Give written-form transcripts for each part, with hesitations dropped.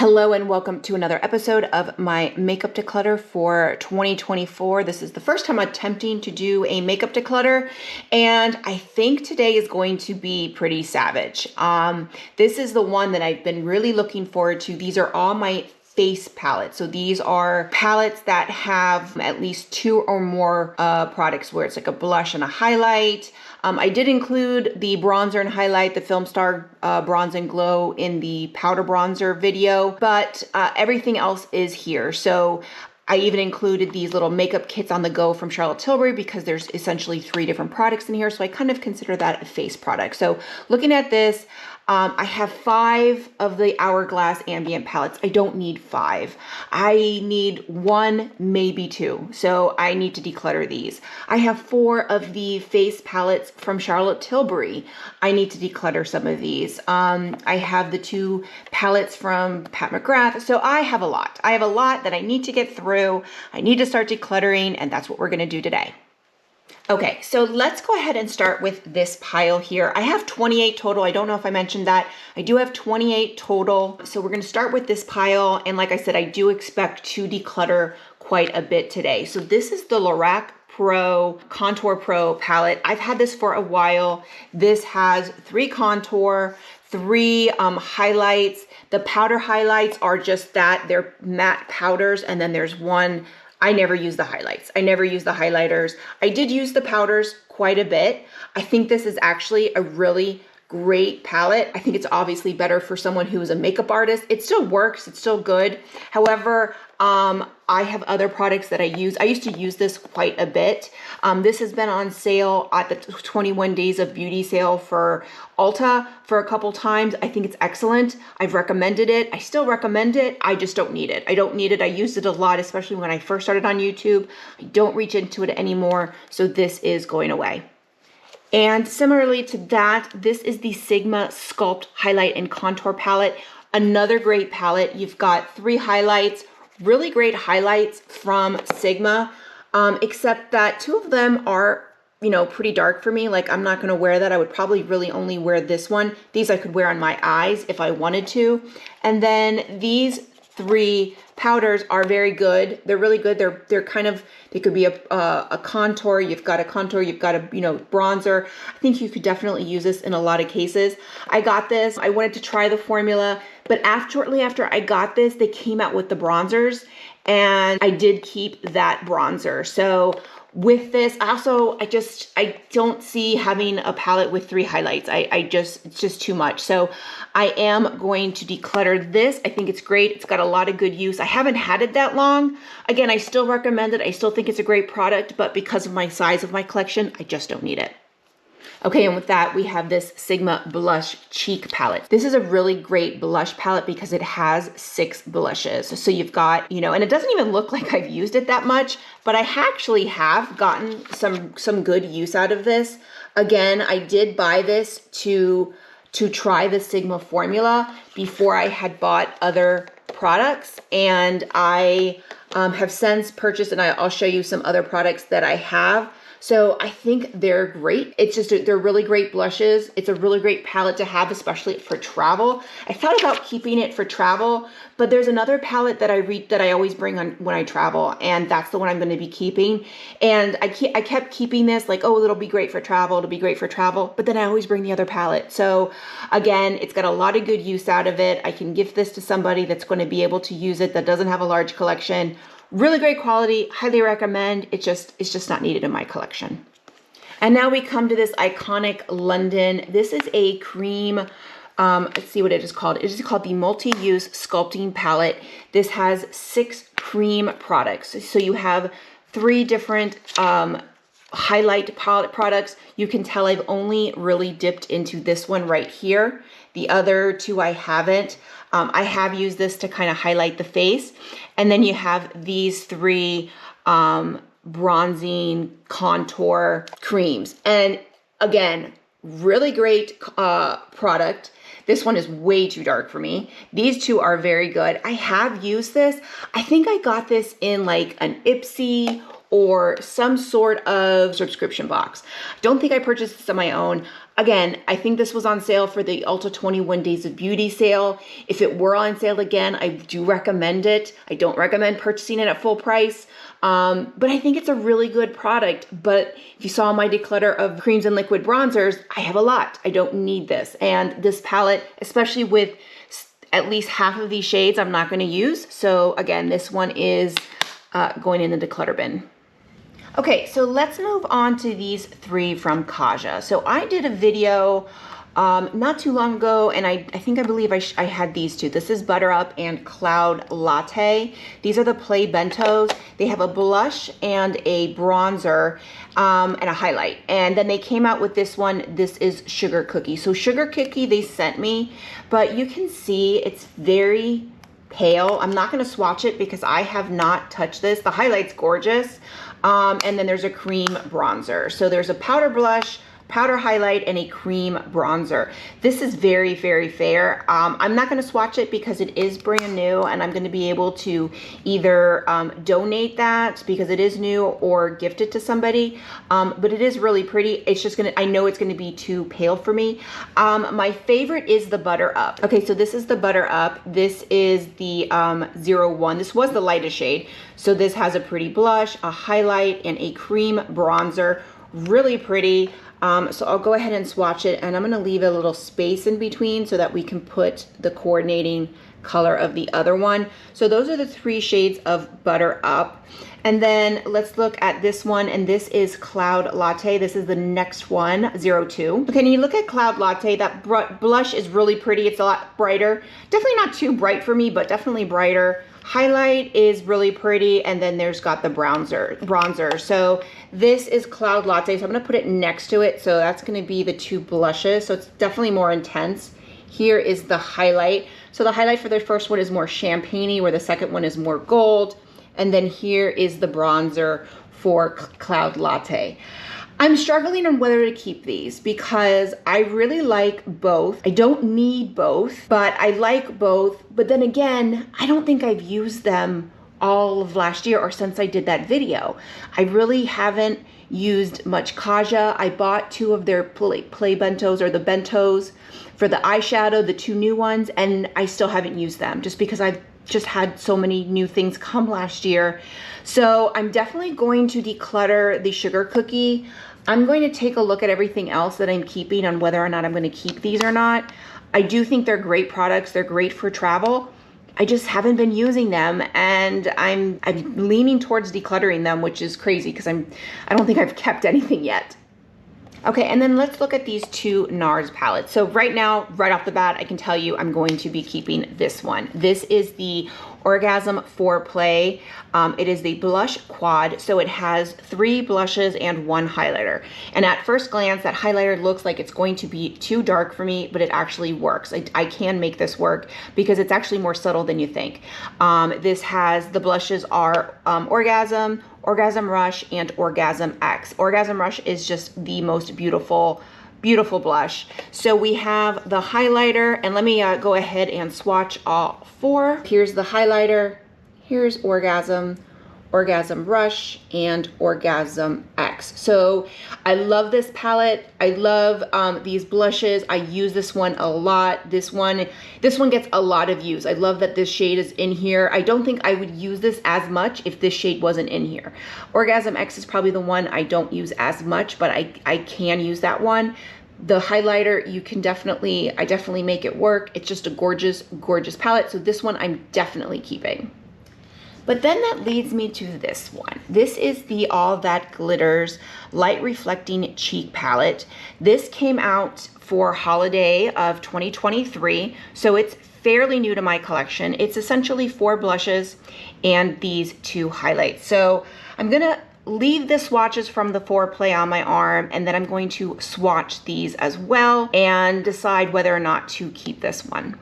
Hello and welcome to another episode of my makeup declutter for 2024. This is the first time attempting to do a makeup declutter, and I think today is going to be pretty savage. This is the one that I've been really looking forward to. These are all my face palettes. So these are palettes that have at least two or more products where it's like a blush and a highlight. I did include the bronzer and highlight, the Film Star Bronze and Glow in the powder bronzer video, but everything else is here. So I even included these little makeup kits on the go from Tilbury because there's essentially 3 different products in here. So I kind of consider that a face product. So looking at this, I have 5 of the Hourglass Ambient palettes. I don't need 5. I need 1, maybe 2. So I need to declutter these. I have 4 of the face palettes from Tilbury. I need to declutter some of these. I have the 2 palettes from McGrath. So I have a lot. I have a lot that I need to get through. I need to start decluttering, and that's what we're going to do today. Okay, so let's go ahead and start with this pile here. I have 28 total. I don't know if I mentioned that. I do have 28 total. So we're going to start with this pile. And like I said, I do expect to declutter quite a bit today. So this is the Lorac Contour Pro palette. I've had this for a while. This has 3 contour, 3 highlights. The powder highlights are just that. They're matte powders. And then there's one. I never use the highlights. I never use the highlighters. I did use the powders quite a bit. I think this is actually a really great palette. I think it's obviously better for someone who is a makeup artist. It still works. It's still good. However, I have other products that I use. I used to use this quite a bit. This has been on sale at the 21 Days of Beauty sale for Ulta for a couple times. I think it's excellent. I've recommended it. I still recommend it. I just don't need it. I don't need it. I used it a lot, especially when I first started on YouTube. I don't reach into it anymore. So this is going away. And similarly to that, this is the Sigma Sculpt Highlight and Contour Palette. Another great palette. You've got 3 highlights, really great highlights from Sigma, except that 2 of them are, pretty dark for me. Like, I'm not going to wear that. I would probably really only wear this one. These I could wear on my eyes if I wanted to. And then these 3 powders are very good. They're really good. They're kind of, they could be a contour. You've got a contour, you've got a, bronzer. I think you could definitely use this in a lot of cases. I got this. I wanted to try the formula, but shortly after I got this, they came out with the bronzers and I did keep that bronzer. So with this, also, I don't see having a palette with 3 highlights. It's just too much. So I am going to declutter this. I think it's great. It's got a lot of good use. I haven't had it that long. Again, I still recommend it. I still think it's a great product, but because of my size of my collection, I just don't need it. Okay, and with that, we have this Sigma Blush Cheek Palette. This is a really great blush palette because it has 6 blushes. So you've got, and it doesn't even look like I've used it that much, but I actually have gotten some good use out of this. Again, I did buy this to try the Sigma formula before I had bought other products, and I have since purchased, and I'll show you some other products that I have. So I think they're great. It's just, they're really great blushes. It's a really great palette to have, especially for travel. I thought about keeping it for travel, but there's another palette that I always bring on when I travel, and that's the one I'm going to be keeping. And I kept keeping this, like, oh, it'll be great for travel. It'll be great for travel. But then I always bring the other palette. So again, it's got a lot of good use out of it. I can gift this to somebody that's going to be able to use it that doesn't have a large collection. Really great quality, highly recommend. It's just not needed in my collection. And now we come to this iconic London. This is a cream, let's see what it is called. It is called the Multi-Use Sculpting Palette. This has 6 cream products. So you have 3 different highlight palette products. You can tell I've only really dipped into this one right here. The other 2 I haven't. I have used this to kind of highlight the face. And then you have these 3 bronzing contour creams. And again, really great product. This one is way too dark for me. These 2 are very good. I have used this. I think I got this in like an Ipsy or some sort of subscription box. Don't think I purchased this on my own. Again, I think this was on sale for the Ulta 21 Days of Beauty sale. If it were on sale again, I do recommend it. I don't recommend purchasing it at full price, but I think it's a really good product. But if you saw my declutter of creams and liquid bronzers, I have a lot. I don't need this. And this palette, especially with at least half of these shades, I'm not going to use. So again, this one is going in the declutter bin. Okay, so let's move on to these three from Kaja. So I did a video not too long ago, and I believe I had these two. This is Butter Up and Cloud Latte. These are the Play Bentos. They have a blush and a bronzer and a highlight. And then they came out with this one. This is Sugar Cookie. So Sugar Cookie they sent me, but you can see it's very pale. I'm not going to swatch it because I have not touched this. The highlight's gorgeous. And then there's a cream bronzer. So there's a powder blush, powder highlight, and a cream bronzer. This is very, very fair. I'm not going to swatch it because it is brand new, and I'm going to be able to either donate that because it is new or gift it to somebody. But it is really pretty. It's just I know it's going to be too pale for me. My favorite is the Butter Up. Okay, so this is the Butter Up. This is the 01. This was the lightest shade. So this has a pretty blush, a highlight, and a cream bronzer. Really pretty. So I'll go ahead and swatch it, and I'm going to leave a little space in between so that we can put the coordinating color of the other one. So those are the three shades of Butter Up. And then let's look at this one, and this is Cloud Latte. This is the next one, 02. Okay, and you look at Cloud Latte, that blush is really pretty. It's a lot brighter. Definitely not too bright for me, but definitely brighter. Highlight is really pretty, and then there's got the bronzer. So this is Cloud Latte, so I'm gonna put it next to it. So that's gonna be the two blushes. So it's definitely more intense. Here is the highlight. So the highlight for the first one is more champagne-y, where the second one is more gold. And then here is the bronzer for Cloud Latte. I'm struggling on whether to keep these because I really like both. I don't need both, but I like both. But then again, I don't think I've used them all of last year or since I did that video. I really haven't used much Kaja. I bought two of their play bentos, or the bentos for the eyeshadow, the two new ones, and I still haven't used them just because I've just had so many new things come last year. So I'm definitely going to declutter the Sugar Cookie. I'm going to take a look at everything else that I'm keeping on whether or not I'm going to keep these or not. I do think they're great products. They're great for travel. I just haven't been using them, and I'm leaning towards decluttering them, which is crazy because I don't think I've kept anything yet. Okay, and then let's look at these two NARS palettes. So right now, right off the bat, I can tell you I'm going to be keeping this one. This is the Orgasm Foreplay. It is the blush quad, so it has 3 blushes and 1 highlighter. And at first glance, that highlighter looks like it's going to be too dark for me, but it actually works. I can make this work because it's actually more subtle than you think. This has, the blushes are Orgasm, Orgasm Rush, and Orgasm X. Orgasm Rush is just the most beautiful blush. So we have the highlighter, and let me go ahead and swatch all 4. Here's the highlighter, here's Orgasm, Orgasm Rush, and Orgasm X. So I love this palette. I love these blushes. I use this one a lot. This one gets a lot of use. I love that this shade is in here. I don't think I would use this as much if this shade wasn't in here. Orgasm X is probably the one I don't use as much, but I can use that one. The highlighter, I definitely make it work. It's just a gorgeous, gorgeous palette. So this one I'm definitely keeping. But then that leads me to this one. This is the All That Glitters Light Reflecting Cheek Palette. This came out for holiday of 2023, so it's fairly new to my collection. It's essentially 4 blushes and these 2 highlights. So I'm gonna leave the swatches from the Foreplay on my arm, and then I'm going to swatch these as well and decide whether or not to keep this one.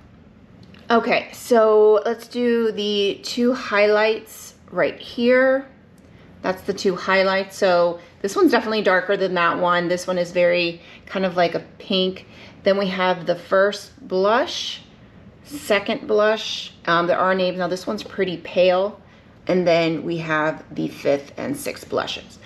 Okay, so let's do the 2 highlights right here. That's the 2 highlights. So this one's definitely darker than that one. This one is very kind of like a pink. Then we have the first blush, second blush. There are names. Now this one's pretty pale. And then we have the 5th and 6th blushes.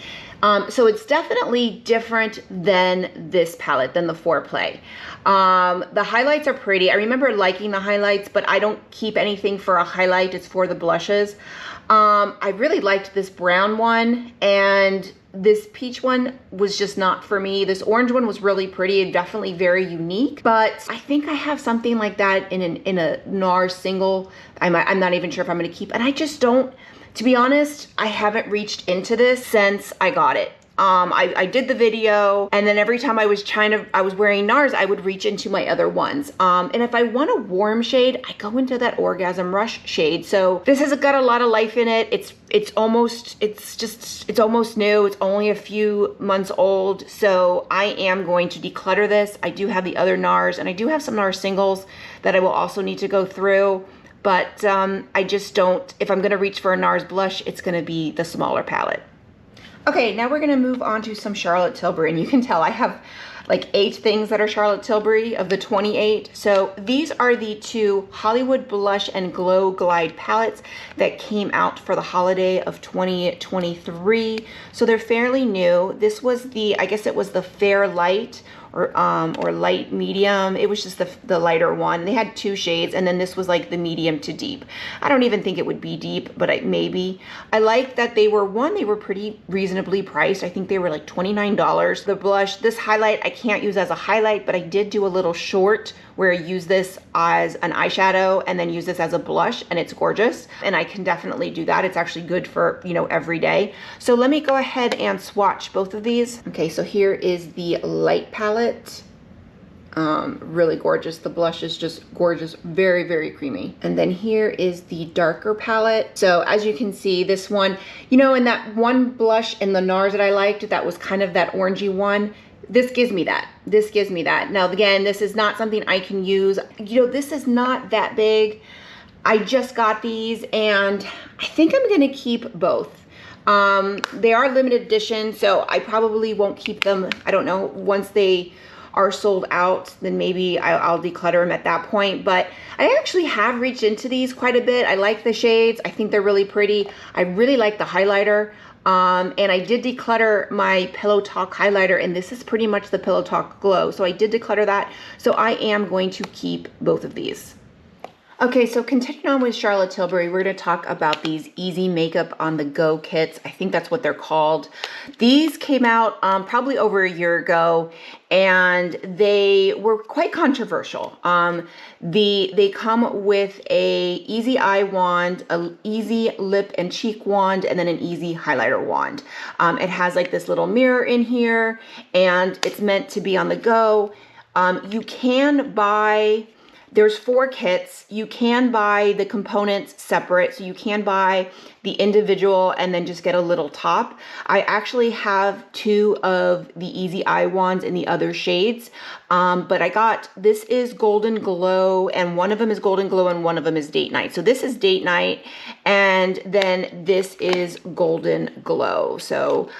So it's definitely different than this palette, than the Foreplay. The highlights are pretty. I remember liking the highlights, but I don't keep anything for a highlight. It's for the blushes. I really liked this brown one, and this peach one was just not for me. This orange one was really pretty and definitely very unique, but I think I have something like that in a NARS single. I'm not even sure if I'm gonna keep, and I just don't, to be honest, I haven't reached into this since I got it. I did the video, and then every time I was wearing NARS, I would reach into my other ones. And if I want a warm shade, I go into that Orgasm Rush shade. So this has got a lot of life in it. It's almost new. It's only a few months old. So I am going to declutter this. I do have the other NARS, and I do have some NARS singles that I will also need to go through. But I just don't, if I'm gonna reach for a NARS blush, it's gonna be the smaller palette. Okay, now we're gonna move on to some Charlotte Tilbury, and you can tell I have like 8 things that are Charlotte Tilbury of the 28. So these are the 2 Hollywood Blush and Glow Glide palettes that came out for the holiday of 2023. So they're fairly new. This was the, I guess it was the Fair Light, or light medium. It was just the lighter one. They had 2 shades, and then this was like the medium to deep. I don't even think it would be deep, but maybe. I like that they were pretty reasonably priced. I think they were like $29. The blush, this highlight, I can't use as a highlight, but I did do a little short where I use this as an eyeshadow and then use this as a blush, and it's gorgeous. And I can definitely do that. It's actually good for, you know, every day. So let me go ahead and swatch both of these. Okay, so here is the light palette. Really gorgeous. The blush is just gorgeous, very, very creamy. And then here is the darker palette. So as you can see, this one, you know, in that one blush in the NARS that I liked, that was kind of that orangey one, this gives me that. This gives me that. Now, again, this is not something I can use. You know, this is not that big. I just got these, and I think I'm gonna keep both. They are limited edition, so I probably won't keep them. I don't know, once they are sold out, then maybe I'll declutter them at that point. But I actually have reached into these quite a bit. I like the shades. I think they're really pretty. I really like the highlighter. And I did declutter my Pillow Talk highlighter, and this is pretty much the Pillow Talk Glow. So I did declutter that. So I am going to keep both of these. Okay, so continuing on with Charlotte Tilbury, we're going to talk about these Easy Makeup on the Go kits. I think that's what they're called. These came out probably over a year ago, and they were quite controversial. They come with a easy eye wand, an easy lip and cheek wand, and then an easy highlighter wand. It has like this little mirror in here, and it's meant to be on the go. You can buy... There's 4 kits. You can buy the components separate. So you can buy the individual and then just get a little top. I actually have 2 of the Easy Eye Wands in the other shades. But I got, this is Golden Glow, and one of them is Golden Glow and one of them is Date Night. So this is Date Night, and then this is Golden Glow. So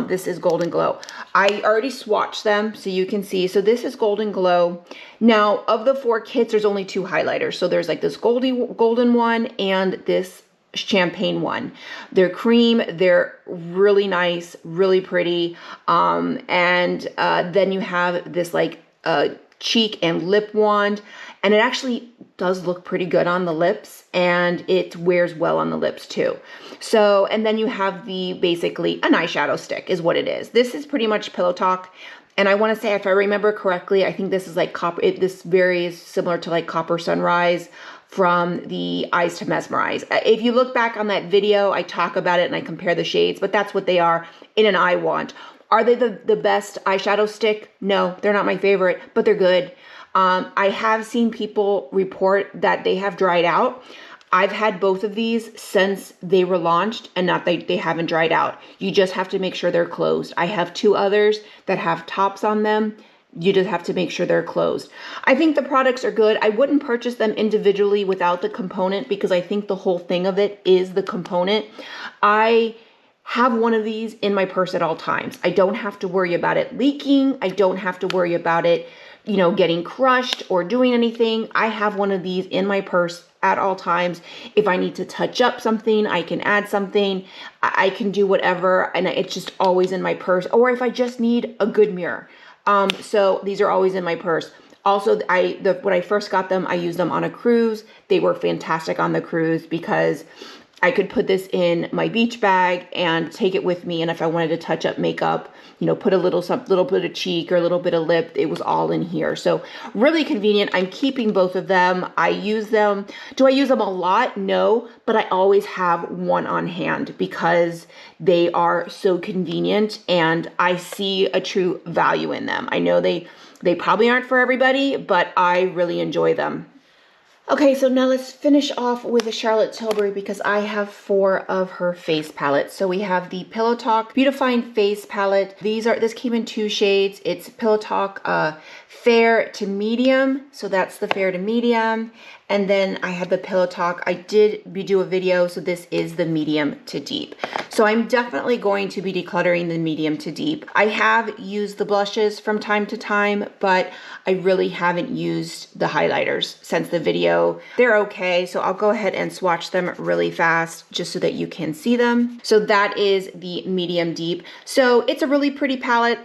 this is Golden Glow. I already swatched them so you can see. So this is Golden Glow. Now, of the 4 kits, there's only 2 highlighters. So there's like this golden one and this champagne one. They're cream. They're really nice, really pretty. And then you have this like cheek and lip wand, and it actually does look pretty good on the lips, and it wears well on the lips too. So, and then you have the basically an eyeshadow stick is what it is. This is pretty much Pillow Talk. And I want to say, if I remember correctly, I think this is like copper. This varies similar to like Copper Sunrise from the Eyes to Mesmerize. If you look back on that video, I talk about it and I compare the shades, but that's what they are in an eye wand. Are they the best eyeshadow stick? No, they're not my favorite, but they're good. I have seen people report that they have dried out. I've had both of these since they were launched, and not they haven't dried out. You just have to make sure they're closed. I have 2 others that have tops on them. You just have to make sure they're closed. I think the products are good. I wouldn't purchase them individually without the component, because I think the whole thing of it is the component. I have one of these in my purse at all times. I don't have to worry about it leaking. I don't have to worry about it, you know, getting crushed or doing anything. I have one of these in my purse at all times. If I need to touch up something, I can add something. I can do whatever, and it's just always in my purse. Or if I just need a good mirror. So these are always in my purse. Also, when I first got them, I used them on a cruise. They were fantastic on the cruise because I could put this in my beach bag and take it with me. And if I wanted to touch up makeup, you know, put a little bit of cheek or a little bit of lip, it was all in here. So really convenient. I'm keeping both of them. I use them. Do I use them a lot? No, but I always have one on hand because they are so convenient and I see a true value in them. I know they probably aren't for everybody, but I really enjoy them. Okay, so now let's finish off with the Charlotte Tilbury because I have 4 of her face palettes. So we have the Pillow Talk Beautifying Face Palette. This came in 2 shades. It's Pillow Talk Fair to Medium. So that's the Fair to Medium. And then I have the Pillow Talk. I did do a video, so this is the Medium to Deep. So I'm definitely going to be decluttering the Medium to Deep. I have used the blushes from time to time, but I really haven't used the highlighters since the video. They're okay, so I'll go ahead and swatch them really fast just so that you can see them. So that is the Medium Deep. So it's a really pretty palette.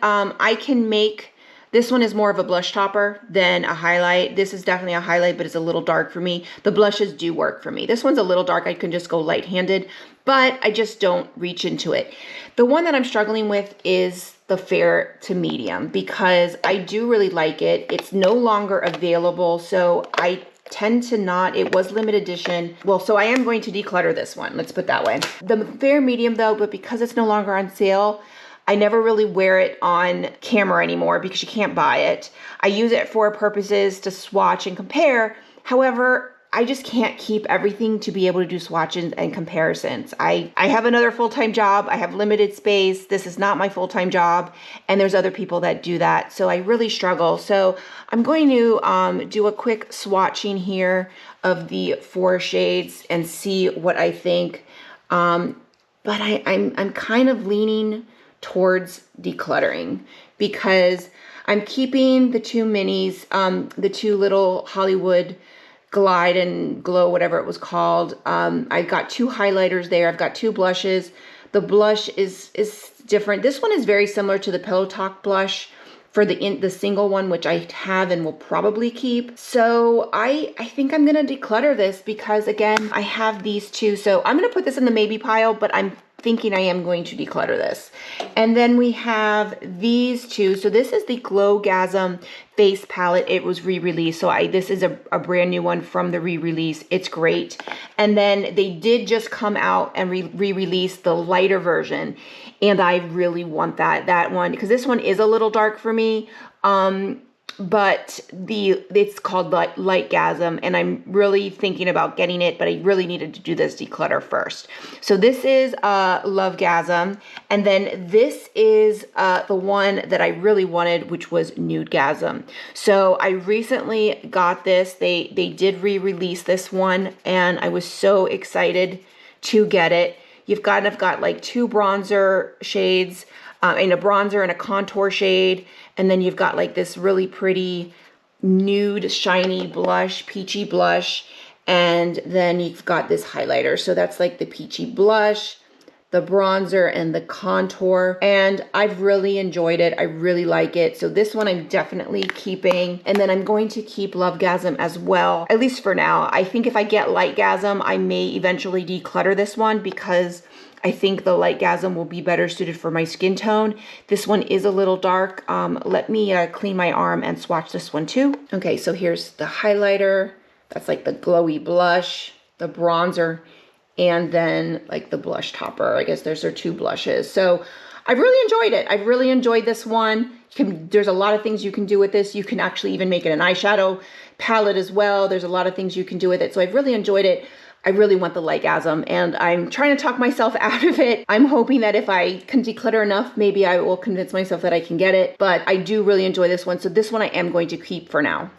This one is more of a blush topper than a highlight. This is definitely a highlight, but it's a little dark for me. The blushes do work for me. This one's a little dark. I can just go light-handed, but I just don't reach into it. The one that I'm struggling with is the Fair to Medium because I do really like it. It's no longer available, so I tend to not. It was limited edition. Well, so I am going to declutter this one. Let's put it that way. The Fair Medium though, but because it's no longer on sale, I never really wear it on camera anymore because you can't buy it. I use it for purposes to swatch and compare. However, I just can't keep everything to be able to do swatches and comparisons. I have another full-time job. I have limited space. This is not my full-time job. And there's other people that do that. So I really struggle. So I'm going to do a quick swatching here of the 4 shades and see what I think. But I'm kind of leaning towards decluttering because I'm keeping the 2 minis, the 2 little Hollywood Glide and Glow, whatever it was called. I've got 2 highlighters there. I've got 2 blushes. The blush is different. This one is very similar to the Pillow Talk blush for the single one, which I have and will probably keep. So I think I'm gonna declutter this because again, I have these 2. So I'm gonna put this in the maybe pile, but I'm thinking I am going to declutter this. And then we have these 2. So this is the Glowgasm face palette. It was re-released. So this is a brand new one from the re-release. It's great. And then they did just come out and re-release the lighter version. And I really want that one because this one is a little dark for me. But it's called Lightgasm, and I'm really thinking about getting it, but I really needed to do this declutter first. So this is Lovegasm, and then this is the one that I really wanted, which was Nudegasm. So I recently got this. They did re-release this one, and I was so excited to get it. I've got like 2 bronzer shades, and a bronzer and a contour shade. And then you've got like this really pretty nude, shiny blush, peachy blush. And then you've got this highlighter. So that's like the peachy blush, the bronzer, and the contour. And I've really enjoyed it. I really like it. So this one I'm definitely keeping. And then I'm going to keep Lovegasm as well, at least for now. I think if I get Lightgasm, I may eventually declutter this one because I think the Lightgasm will be better suited for my skin tone. This one is a little dark. Let me clean my arm and swatch this one too. Okay, so here's the highlighter. That's like the glowy blush, the bronzer, and then like the blush topper. I guess there's their 2 blushes. So I've really enjoyed it. I've really enjoyed this one. There's a lot of things you can do with this. You can actually even make it an eyeshadow palette as well. There's a lot of things you can do with it. So I've really enjoyed it. I really want the Lorac, and I'm trying to talk myself out of it. I'm hoping that if I can declutter enough, maybe I will convince myself that I can get it, but I do really enjoy this one. So this one I am going to keep for now.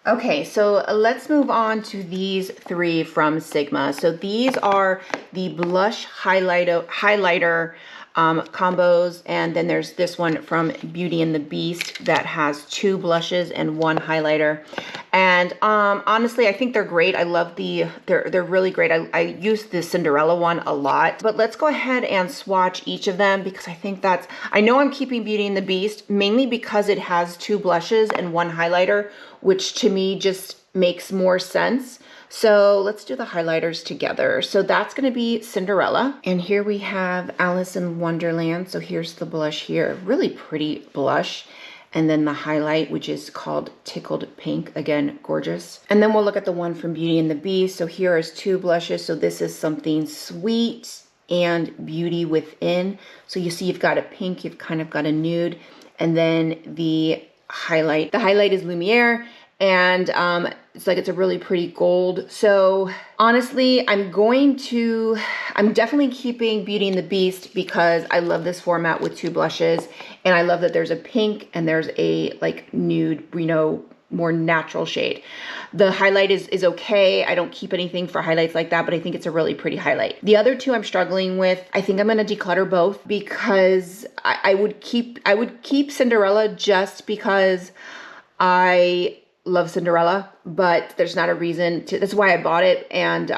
Okay, so let's move on to these 3 from Sigma. So these are the blush highlighter combos. And then there's this one from Beauty and the Beast that has 2 blushes and 1 highlighter. And honestly, I think they're great. I love they're really great. I use the Cinderella one a lot. But let's go ahead and swatch each of them, because I think I know I'm keeping Beauty and the Beast mainly because it has 2 blushes and 1 highlighter, which to me just makes more sense. So let's do the highlighters together. So that's going to be Cinderella. And here we have Alice in Wonderland. So here's the blush here. Really pretty blush. And then the highlight, which is called Tickled Pink. Again, gorgeous. And then we'll look at the one from Beauty and the Beast. So here is 2 blushes. So this is something sweet and beauty within. So you see you've got a pink, you've kind of got a nude. And then the highlight is Lumiere. And it's a really pretty gold. So honestly, I'm definitely keeping Beauty and the Beast because I love this format with 2 blushes. And I love that there's a pink and there's a like nude, more natural shade. The highlight is okay. I don't keep anything for highlights like that, but I think it's a really pretty highlight. The other 2 I'm struggling with. I think I'm gonna declutter both because I would keep Cinderella just because I love Cinderella, but there's not a reason to, that's why I bought it. And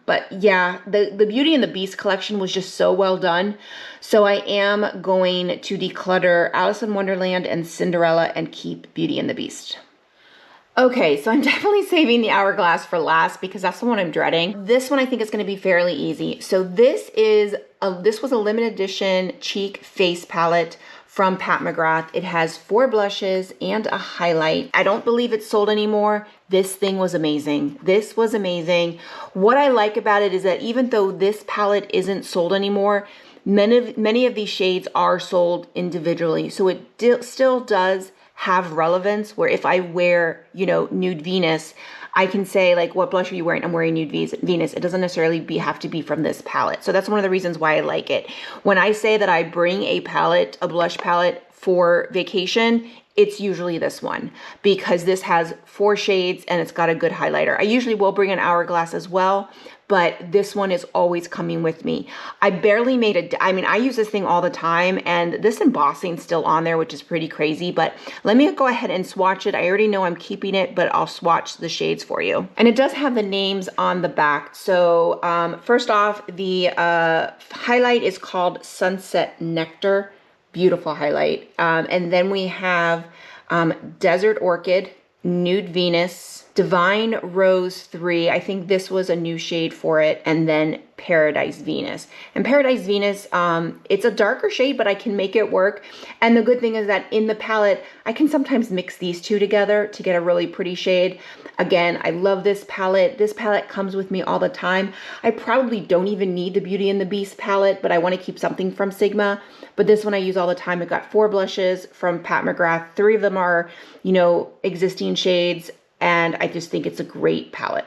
but yeah, the Beauty and the Beast collection was just so well done. So I am going to declutter Alice in Wonderland and Cinderella and keep Beauty and the Beast. Okay, so I'm definitely saving the Hourglass for last because that's the one I'm dreading. This one I think is going to be fairly easy. So this was a limited edition cheek face palette from Pat McGrath. It has 4 blushes and a highlight. I don't believe it's sold anymore. This thing was amazing. This was amazing. What I like about it is that even though this palette isn't sold anymore, many of these shades are sold individually. So it still does have relevance where if I wear, Nude Venus, I can say like, what blush are you wearing? I'm wearing Nude Venus. It doesn't necessarily have to be from this palette. So that's one of the reasons why I like it. When I say that I bring a blush palette for vacation, it's usually this one because this has 4 shades and it's got a good highlighter. I usually will bring an Hourglass as well, but this one is always coming with me. I barely made I use this thing all the time and this embossing's still on there, which is pretty crazy, but let me go ahead and swatch it. I already know I'm keeping it, but I'll swatch the shades for you. And it does have the names on the back. So first off, the highlight is called Sunset Nectar. Beautiful highlight. And then we have Desert Orchid, Nude Venus, Divine Rose 3. I think this was a new shade for it. And then Paradise Venus. And Paradise Venus, it's a darker shade, but I can make it work. And the good thing is that in the palette, I can sometimes mix these 2 together to get a really pretty shade. Again, I love this palette. This palette comes with me all the time. I probably don't even need the Beauty and the Beast palette, but I want to keep something from Sigma. But this one I use all the time. I've got 4 blushes from Pat McGrath. 3 of them are, existing shades. And I just think it's a great palette.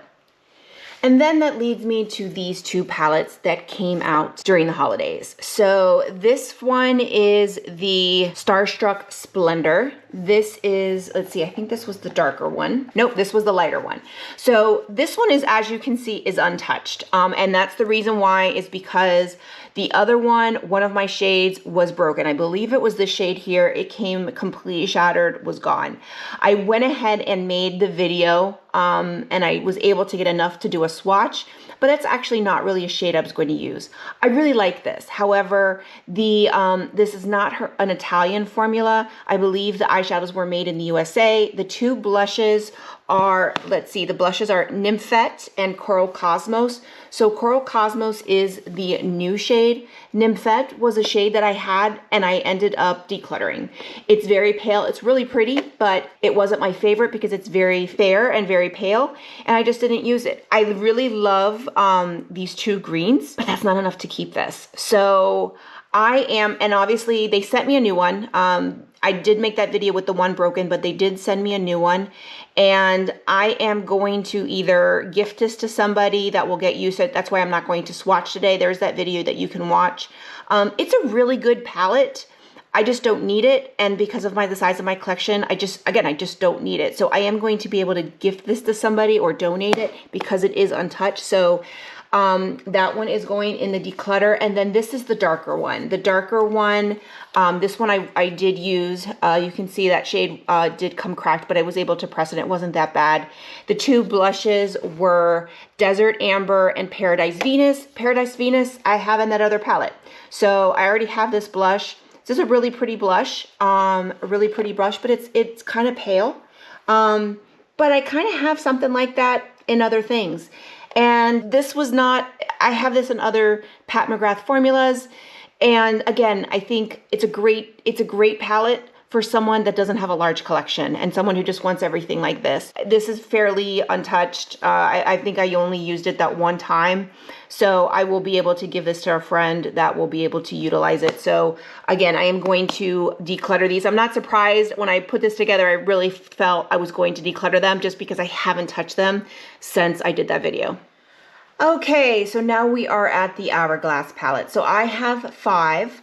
And then that leads me to these 2 palettes that came out during the holidays. So this one is the Starstruck Splendour. This is, let's see, I think this was the darker one. Nope, this was the lighter one. So this one is, as you can see, is untouched. And that's the reason why is because the other one of my shades was broken. I believe it was the shade here. It came completely shattered, was gone. I went ahead and made the video and I was able to get enough to do a swatch, but that's actually not really a shade I was going to use. I really like this. However, this is not an Italian formula. I believe the eyeshadows were made in the USA. The 2 blushes are, let's see, the blushes are Nymphette and Coral Cosmos. So Coral Cosmos is the new shade. Nymphette was a shade that I had and I ended up decluttering. It's very pale. It's really pretty, but it wasn't my favorite because it's very fair and very pale, and I just didn't use it. I really love these 2 greens, but that's not enough to keep this. So and obviously they sent me a new one. I did make that video with the one broken, but they did send me a new one. And I am going to either gift this to somebody that will get used to it. That's why I'm not going to swatch today. There's that video that you can watch. It's a really good palette. I just don't need it. And because of the size of my collection, I just don't need it. So I am going to be able to gift this to somebody or donate it because it is untouched. So that one is going in the declutter. And then this is the darker one. The darker one, this one I did use. You can see that shade did come cracked, but I was able to press it. It wasn't that bad. The two blushes were Desert Amber and Paradise Venus. Paradise Venus I have in that other palette. So I already have this blush. This is a really pretty blush, but it's kind of pale. But I kind of have something like that in other things. And this was not, I have this in other Pat McGrath formulas. And again, I think it's a great palette for someone that doesn't have a large collection and someone who just wants everything like this. This is fairly untouched. I think I only used it that one time. So I will be able to give this to a friend that will be able to utilize it. So again, I am going to declutter these. I'm not surprised when I put this together. I really felt I was going to declutter them just because I haven't touched them since I did that video. Okay, so now we are at the Hourglass palette. So I have 5.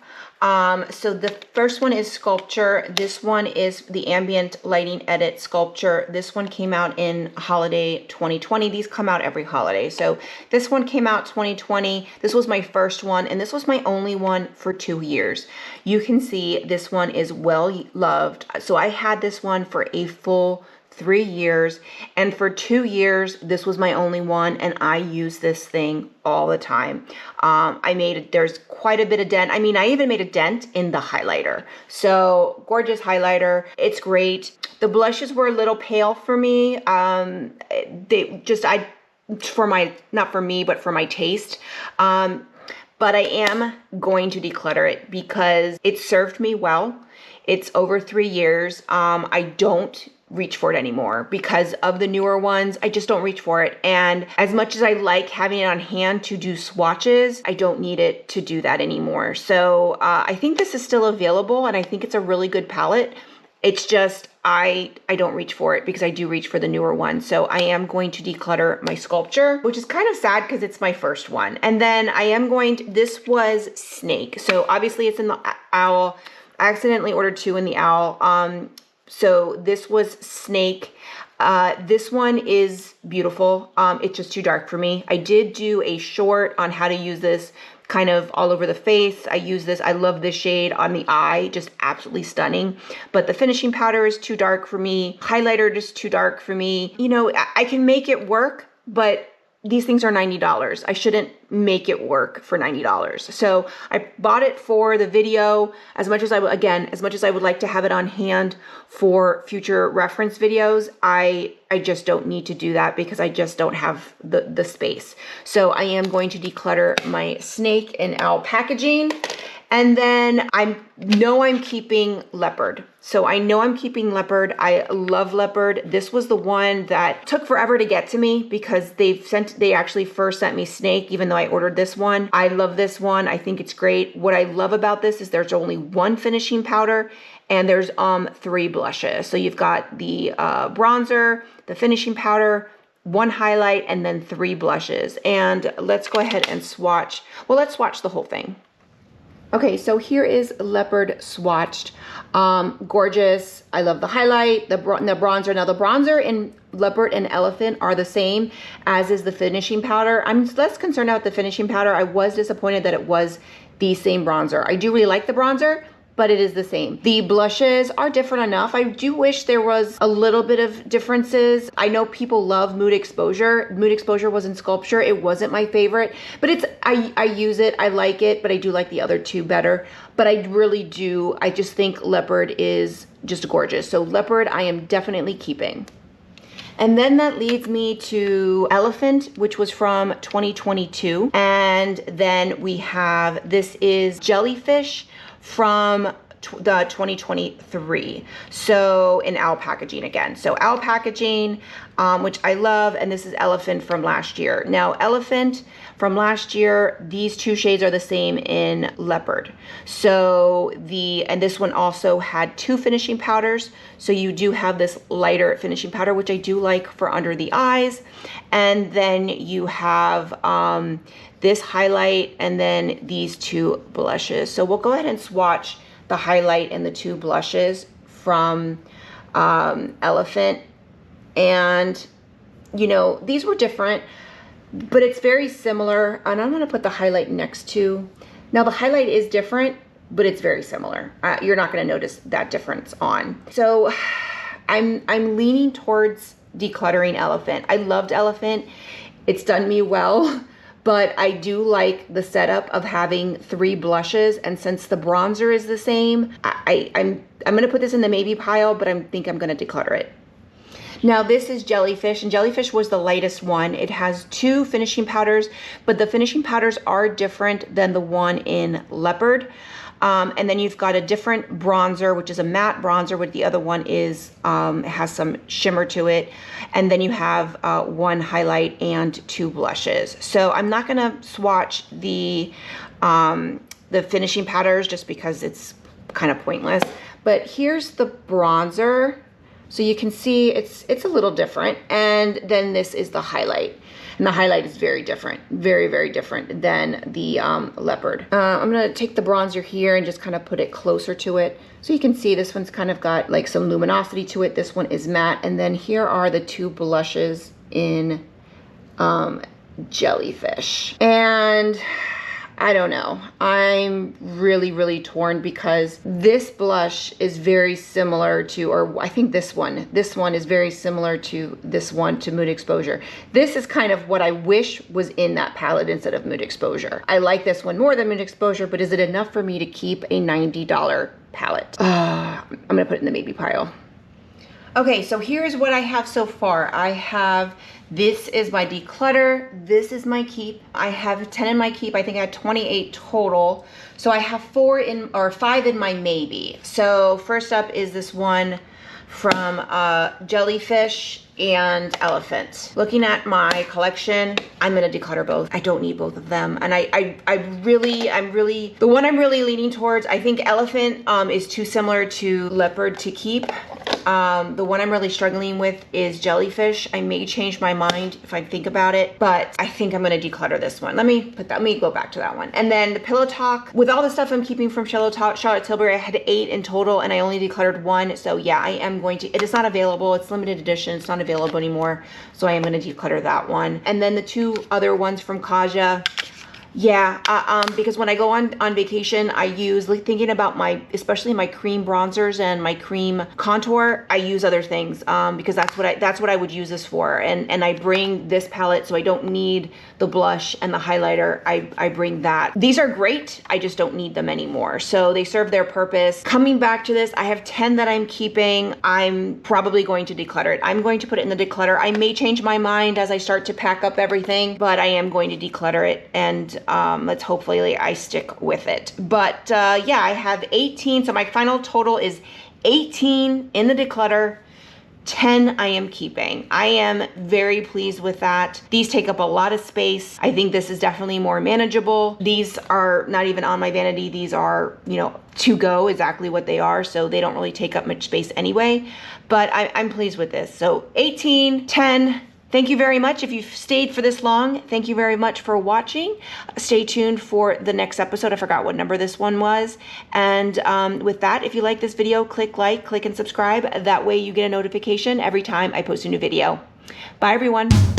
So the first one is Sculpture. This one is the Ambient Lighting Edit Sculpture. This one came out in holiday 2020. These come out every holiday. So this one came out 2020. This was my first one, and this was my only one for 2 years. You can see this one is well loved. So I had this one for a full 3 years, and for 2 years this was my only one, and I use this thing all the time. There's quite a bit of dent. I mean, I even made a dent in the highlighter. So gorgeous highlighter. It's great. The blushes were a little pale for me. Not for me, but for my taste. But I am going to declutter it because it served me well. It's over 3 years. I don't reach for it anymore because of the newer ones. I just don't reach for it. And as much as I like having it on hand to do swatches, I don't need it to do that anymore. So I think this is still available, and I think it's a really good palette. It's just I don't reach for it because I do reach for the newer one. So I am going to declutter my Sculpture, which is kind of sad because it's my first one. And then I am this was Snake. So obviously it's in the Owl. I accidentally ordered 2 in the Owl. So this was Snake. This one is beautiful. It's just too dark for me. I did do a short on how to use this kind of all over the face. I use this. I love this shade on the eye. Just absolutely stunning. But the finishing powder is too dark for me. Highlighter just too dark for me. You know, I can make it work, but these things are $90. I shouldn't make it work for $90. So I bought it for the video. As much as I would like to have it on hand for future reference videos, I just don't need to do that because I just don't have the space. So I am going to declutter my Snake and Owl packaging. And then I know I'm keeping Leopard. So I know I'm keeping Leopard. I love Leopard. This was the one that took forever to get to me because they actually first sent me Snake, even though I ordered this one. I love this one. I think it's great. What I love about this is there's only 1 finishing powder and there's 3 blushes. So you've got the bronzer, the finishing powder, 1 highlight, and then 3 blushes. And let's go ahead and swatch. Well, let's swatch the whole thing. Okay, so here is Leopard swatched. Gorgeous. I love the highlight, the bronzer. Now the bronzer in Leopard and Elephant are the same, as is the finishing powder. I'm less concerned about the finishing powder. I was disappointed that it was the same bronzer. I do really like the bronzer, but it is the same. The blushes are different enough. I do wish there was a little bit of differences. I know people love Mood Exposure. Mood Exposure was in Sculpture. It wasn't my favorite, but I use it, I like it, but I do like the other 2 better. But I really do, I just think Leopard is just gorgeous. So Leopard I am definitely keeping. And then that leads me to Elephant, which was from 2022. And then we have, this is Jellyfish from the 2023. So in Owl packaging again. So Owl packaging, which I love, and this is Elephant from last year. Now Elephant from last year, these 2 shades are the same in Leopard. So and this one also had 2 finishing powders. So you do have this lighter finishing powder, which I do like for under the eyes. And then you have this highlight and then these 2 blushes. So we'll go ahead and swatch the highlight and the 2 blushes from Elephant. And, you know, these were different, but it's very similar. And I'm going to put the highlight next to. Now, the highlight is different, but it's very similar. You're not going to notice that difference on. So I'm leaning towards decluttering Elephant. I loved Elephant. It's done me well, but I do like the setup of having 3 blushes. And since the bronzer is the same, I'm going to put this in the maybe pile, but I think I'm going to declutter it. Now this is Jellyfish, and Jellyfish was the lightest one. It has 2 finishing powders, but the finishing powders are different than the one in Leopard. And then you've got a different bronzer, which is a matte bronzer, but the other one is has some shimmer to it. And then you have 1 highlight and 2 blushes. So I'm not going to swatch the finishing powders just because it's kind of pointless. But here's the bronzer. So you can see it's a little different. And then this is the highlight. And the highlight is very different, very, very different than the Leopard. I'm gonna take the bronzer here and just kind of put it closer to it. So you can see this one's kind of got like some luminosity to it. This one is matte. And then here are the 2 blushes in Jellyfish. And I don't know. I'm really, really torn because this blush is very similar to, or I think this one is very similar to this one, to Mood Exposure. This is kind of what I wish was in that palette instead of Mood Exposure. I like this one more than Mood Exposure, but is it enough for me to keep a $90 palette? I'm gonna put it in the maybe pile. Okay, so here's what I have so far. I have, this is my declutter, this is my keep. I have 10 in my keep. I think I had 28 total. So I have 5 in my maybe. So first up is this one from Jellyfish and Elephant. Looking at my collection, I'm gonna declutter both. I don't need both of them. And I'm really, the one I'm really leaning towards, I think Elephant is too similar to Leopard to keep. The one I'm really struggling with is Jellyfish. I may change my mind if I think about it, but I think I'm gonna declutter this one. Let me go back to that one. And then the Pillow Talk, with all the stuff I'm keeping from Charlotte Tilbury, I had 8 in total and I only decluttered 1. So yeah, I am going to, it is not available. It's limited edition. It's not available anymore. So I am gonna declutter that one. And then the 2 other ones from Kaja, yeah, because when I go on vacation, I use, like, thinking about especially my cream bronzers and my cream contour, I use other things because that's what I would use this for. And I bring this palette, so I don't need the blush and the highlighter. I bring that. These are great. I just don't need them anymore. So they serve their purpose. Coming back to this, I have 10 that I'm keeping. I'm probably going to declutter it. I'm going to put it in the declutter. I may change my mind as I start to pack up everything, but I am going to declutter it, and let's hopefully I stick with it. But yeah, I have 18. So my final total is 18 in the declutter. 10 I am keeping. I am very pleased with that. These take up a lot of space. I think this is definitely more manageable. These are not even on my vanity. These are, you know, to go, exactly what they are. So they don't really take up much space anyway, but I'm pleased with this. So 18, 10, thank you very much. If you've stayed for this long, thank you very much for watching. Stay tuned for the next episode. I forgot what number this one was. And with that, if you like this video, click like, click and subscribe. That way you get a notification every time I post a new video. Bye everyone.